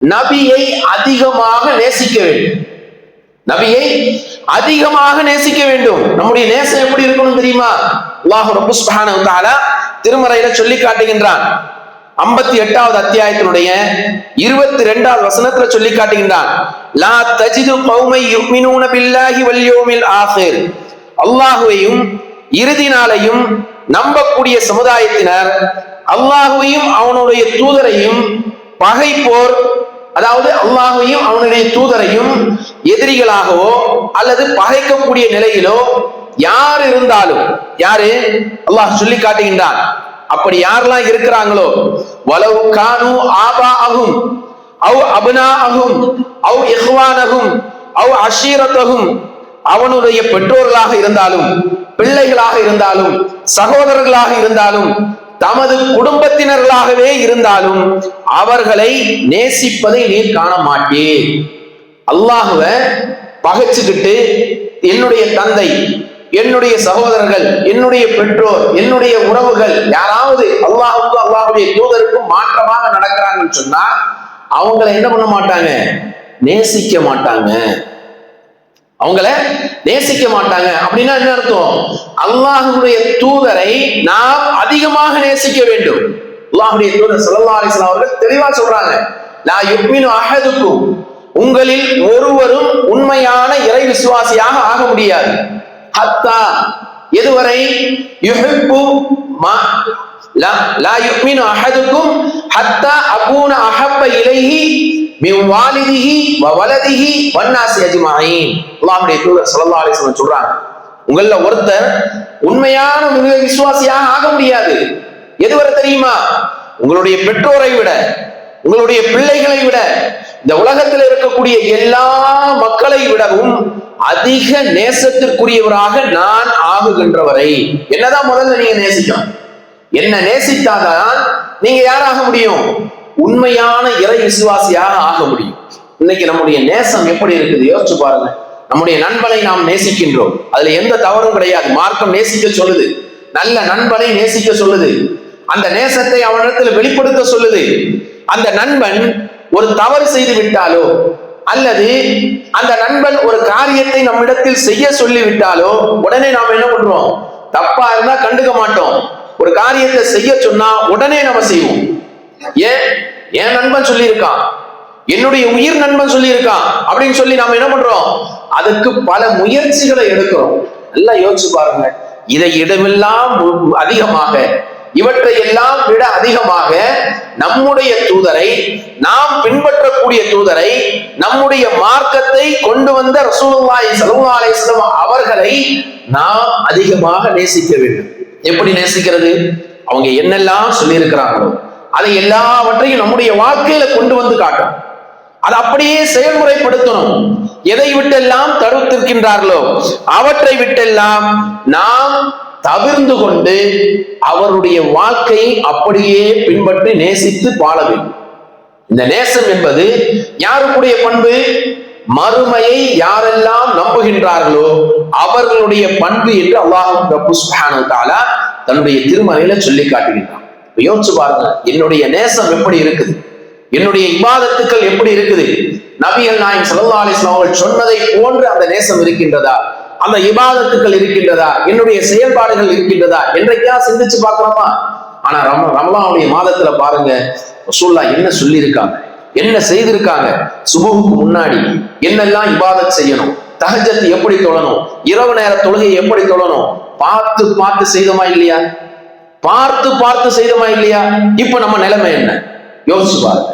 நபியை அதிகமாக நேசிக்க வேண்டும். நபியை அதிகமாக நேசிக்க வேண்டும். நம்முடைய நேசம் எப்படி இருக்கணும் தெரியுமா? அல்லாஹ் ரப்பு சுப்ஹானஹு வ தஆலா திருமறையில சொல்லி காட்டுகின்றான். 58வது அத்தியாயத்தினுடைய 22வது வசனத்துல சொல்லி காட்டுகின்றான். லா தஜிது கௌமை யுமினூன பில்லாஹி வல் யௌமில் ஆகிர். அல்லாஹ்வையும் இறுதி நாளையும் நம்பக்கூடிய சமுதாயத்தினர் அல்லாஹ்வையும் அவனுடைய தூதரையும் பகைப்போர், அதாவது அல்லாஹ்வையும் அவனுடைய தூதரையும் எதிரிகளாகவோ அல்லது பகைக்கக்கூடிய நிலையிலோ யார் இருந்தாலும், யாரு அல்லாஹ் சொல்லி காட்டுகின்றான். அப்படி யாரெல்லாம் இருக்கிறாங்களோ, வலவ் கானு ஆபாஅஹும் அவ் அப்னாஅஹும் அவ் இஹ்வானஹும் அவ் அஷீரத்தஹும், அவனுடைய பெற்றோர்களாக இருந்தாலும் பிள்ளைகளாக இருந்தாலும் சகோதரர்களாக இருந்தாலும் தமது குடும்பத்தினர்களாகவே இருந்தாலும் அவர்களை நேசிப்பதை நீர் காண மாட்டீர். அல்லாஹ்வை பகைச்சுக்கிட்டு என்னுடைய தந்தை, என்னுடைய சகோதரர்கள், என்னுடைய பெற்றோர், என்னுடைய உறவுகள் யாராவது அல்லாஹ்வுக்கும் அல்லாஹ்வுடைய தூதருக்கும் மாற்றமாக நடக்கிறாங்கன்னு சொன்னா அவங்களை என்ன பண்ண மாட்டாங்க? நேசிக்க மாட்டாங்க. அவங்கள நேசிக்க மாட்டாங்க. அப்படின்னா என்ன அர்த்தம்? அல்லாஹ்வுடைய தூதரை நாம் அதிகமாக நேசிக்க வேண்டும். அல்லாஹ்வுடைய தூதர் ஸல்லல்லாஹு அலைஹி வஸல்லம் அவர்கள் தெளிவா சொல்றாங்க, லா யுமினு அஹதுக்கும், உங்களில் ஒருவரும் உண்மையான இறை விசுவாசியாக ஆக முடியாது. ஹத்தா, எதுவரை? யுஹிப்பு மா லா யுமினு அஹதுக்கும் ஹத்தா அகூன அஹப்ப இலைஹி மின் வாலிதிஹி வ வலதிஹி வன்னாஸி அஜ்மஈன். அல்லாஹ்வுடைய தூதர் ஸல்லல்லாஹு அலைஹி வஸல்லம் சொல்றாங்க, உங்கள ஒருத்தர் உண்மையான விசுவாசியாக ஆக முடியாது. எதுவரை தெரியுமா? உங்களுடைய பெற்றோரை விட, உங்களுடைய பிள்ளைகளை விட, இந்த உலகத்தில் இருக்கக்கூடிய எல்லா மக்களை விடவும் அதிக நேசத்திற்குரியவராக நான் ஆகுகின்றவரை. என்னதான் முதல்ல நீங்க நேசிக்கணும். என்ன நேசித்தாதான் நீங்க யாராக முடியும்? உண்மையான இறை விசுவாசியாக ஆக முடியும். இன்னைக்கு நம்முடைய நேசம் எப்படி இருக்குது யோசிச்சு பாருங்க. நம்முடைய நண்பனை நாம் நேசிக்கின்றோம், அதுல எந்த தவறும் கிடையாது. மார்க்கம் நேசிக்க சொல்லுது, நல்ல நண்பனை நேசிக்க சொல்லுது, அந்த நேசத்தை அவனிடத்தில் வெளிப்படுத்த சொல்லுது. அந்த நண்பன் ஒரு தவறு செய்து விட்டாலோ அல்லது அந்த நண்பன் ஒரு காரியத்தை நம்மிடத்தில் செய்ய சொல்லி விட்டாலோ உடனே நாம் என்ன பண்றோம்? தப்பா இருந்தா கண்டுக்க மாட்டோம். ஒரு காரியத்தை செய்ய சொன்னா உடனே நம்ம செய்வோம். ஏன்? என் நண்பன் சொல்லி இருக்கான், என்னுடைய உயிர் நண்பன் சொல்லி இருக்கான் அப்படின்னு சொல்லி நாம என்ன பண்றோம்? அதுக்கு பல முயற்சிகளை எடுக்கிறோம். நல்லா யோசிச்சு பாருங்க. இதை இடமெல்லாம் அதிகமாக, இவற்றை எல்லாம் விட அதிகமாக நம்முடைய தூதரை, நாம் பின்பற்றக்கூடிய தூதரை, நம்முடைய மார்க்கத்தை கொண்டு வந்த ரசூலுல்லாஹி ஸல்லல்லாஹு அலைஹி வஸல்லம் அவர்களை நாம் அதிகமாக நேசிக்க வேண்டும். எப்படி நேசிக்கிறது? அவங்க என்னெல்லாம் சொல்லி இருக்கிறாங்களோ அதை எல்லாவற்றையும் நம்முடைய வாழ்க்கையில கொண்டு வந்து காட்டும். அதை அப்படியே செயல்முறைப்படுத்தணும். எதை விட்டெல்லாம் தடுத்திருக்கின்றார்களோ அவற்றை விட்டெல்லாம் நாம் தவிர்ந்து கொண்டு அவருடைய வாழ்க்கையை அப்படியே பின்பற்றி நேசித்து வாழ வேண்டும். இந்த நேசம் என்பது யாருக்குடைய பண்பு? மறுமையை யாரெல்லாம் நம்புகின்றார்களோ அவர்களுடைய பண்பு என்று அல்லாஹ் ரப்பு சுப்ஹானஹு வ தஆலா தன்னுடைய திருமறையில சொல்லி காட்டுகின்றான். யோசிச்சு பாருங்க, என்னுடைய நேசம் எப்படி இருக்குது, என்னுடைய இபாதத்துக்கள் எப்படி இருக்குது? நபிகள் நாயகம் ஸல்லல்லாஹு அலைஹி வஸல்லம் அவர்கள் சொன்னதை போன்று அந்த நேசம் இருக்கின்றதா? அந்த இபாதத்துக்கள் இருக்கின்றதா? என்னுடைய செயல்பாடுகள் இருக்கின்றதா என்றைக்கா சிந்திச்சு பார்க்கலாமா? ஆனா ரமலானுடைய மாதத்துல பாருங்க, ரசூலுல்லாஹ் என்ன சொல்லி இருக்காங்க, என்ன செய்திருக்காங்க. சுபஹுக்கு முன்னாடி என்னெல்லாம் இபாதத் செய்யணும், தஹஜ்ஜத் எப்படி தொழணும், இரவு நேர தொழுகை எப்படி தொழணும், பார்த்து பார்த்து செய்தோமா இல்லையா? பார்த்து பார்த்து செய்தோமா இல்லையா? இப்ப நம்ம நிலைமை என்ன யோசிச்சு பாருங்க.